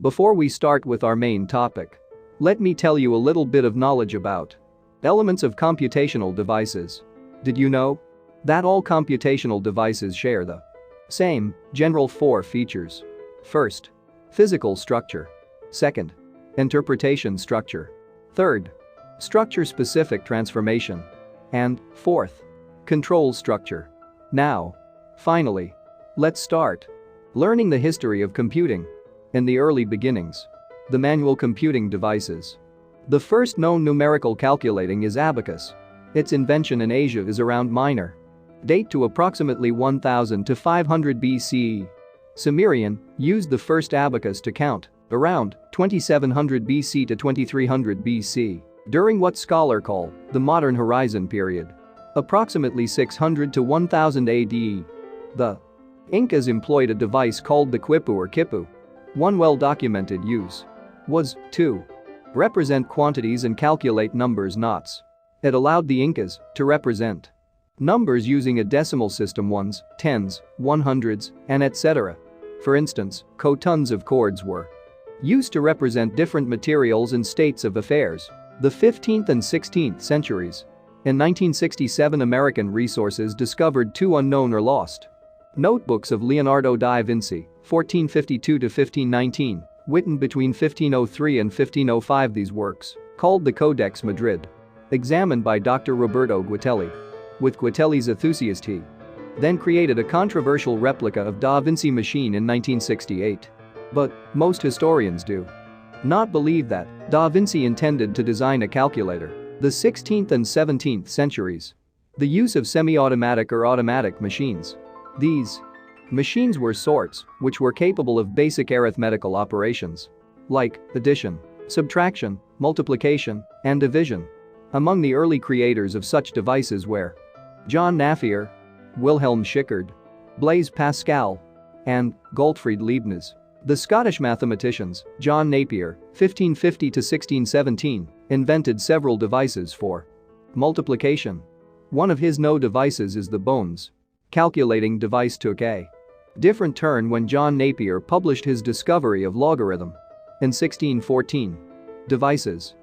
Before we start with our main topic, let me tell you a little bit of knowledge about elements of computational devices. Did you know that all computational devices share the same general four features? First, physical structure. Second, interpretation structure. Third, structure-specific transformation. And fourth, control structure. Now, finally, let's start learning the history of computing. In the early beginnings, the manual computing devices. The first known numerical calculating is abacus. Its invention in Asia is around minor date to approximately 1000 to 500 BCE. Sumerian used the first abacus to count around 2700 BC to 2300 BC, during what scholars call the Modern Horizon period, approximately 600 to 1000 AD. The Incas employed a device called the quipu or kipu. One well-documented use was to represent quantities and calculate numbers knots. It allowed the Incas to represent numbers using a decimal system, ones, tens, 100s, and etc. For instance, cotons of cords were used to represent different materials and states of affairs. The 15th and 16th centuries. In 1967, American resources discovered two unknown or lost notebooks of Leonardo da Vinci, 1452 to 1519, written between 1503 and 1505. These works, called the Codex Madrid, examined by Dr. Roberto Guitelli. With Guitelli's enthusiasm, he then created a controversial replica of Da Vinci machine in 1968. But most historians do not believe that Da Vinci intended to design a calculator. The 16th and 17th centuries. The use of semi-automatic or automatic machines. These machines were sorts which were capable of basic arithmetical operations like addition, subtraction, multiplication, and division. Among the early creators of such devices were John Navier, Wilhelm Schickard, Blaise Pascal, and Gottfried Leibniz. The Scottish mathematicians John Napier, 1550 to 1617, invented several devices for multiplication. One of his known devices is the Bones calculating device. Took a different turn when John Napier published his discovery of logarithm in 1614. Devices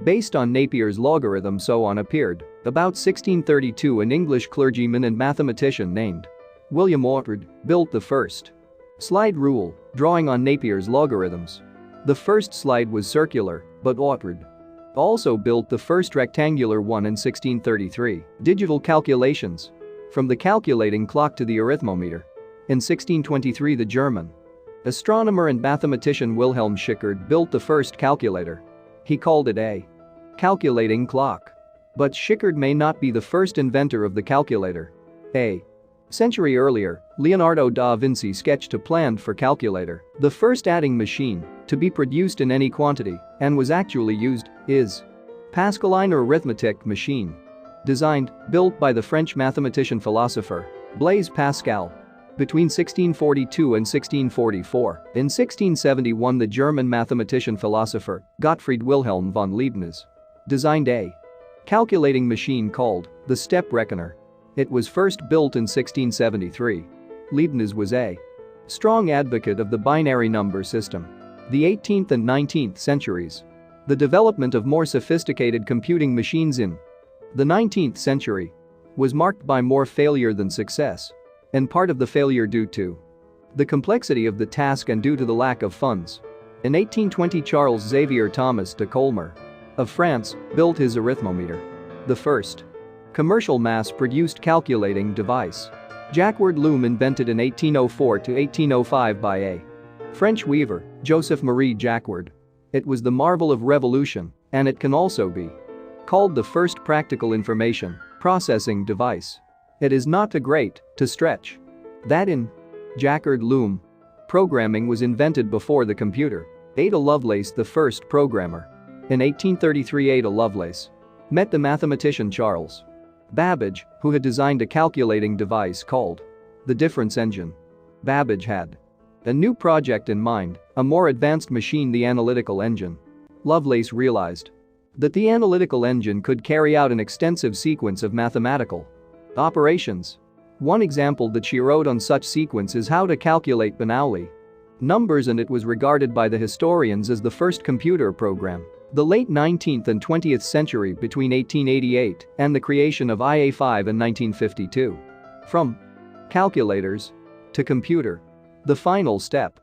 based on Napier's logarithm so on appeared. About 1632, an English clergyman and mathematician named William Ortrud built the first slide rule, drawing on Napier's logarithms. The first slide was circular, but Ortrud also built the first rectangular one in 1633. Digital calculations. From the calculating clock to the arithmometer. In 1623, the German astronomer and mathematician Wilhelm Schickard built the first calculator. He called it a calculating clock. But Schickard may not be the first inventor of the calculator. A century earlier, Leonardo da Vinci sketched a plan for calculator, the first adding machine to be produced in any quantity and was actually used, is Pascaline or arithmetic machine. Designed, built by the French mathematician philosopher Blaise Pascal between 1642 and 1644. In 1671, the German mathematician philosopher Gottfried Wilhelm von Leibniz designed a calculating machine called the step reckoner. It was first built in 1673. Leibniz was a strong advocate of the binary number system. The 18th and 19th centuries. The development of more sophisticated computing machines in the 19th century was marked by more failure than success, and part of the failure due to the complexity of the task and due to the lack of funds. In 1820, Charles Xavier Thomas de Colmar of France built his arithmometer, the first commercial mass-produced calculating device. Jacquard loom invented in 1804 to 1805 by a French weaver, Joseph-Marie Jacquard. It was the marvel of revolution, and it can also be called the first practical information processing device. It is not too great to stretch that in Jacquard loom programming was invented before the computer. Ada Lovelace, the first programmer. In 1833, Ada Lovelace met the mathematician Charles Babbage, who had designed a calculating device called the difference engine. Babbage had a new project in mind, a more advanced machine, the analytical engine. Lovelace realized that the analytical engine could carry out an extensive sequence of mathematical operations. One example that she wrote on such sequence is how to calculate Bernoulli numbers, and it was regarded by the historians as the first computer program. The late 19th and 20th century between 1888 and the creation of IA5 in 1952. From calculators to computer. The final step.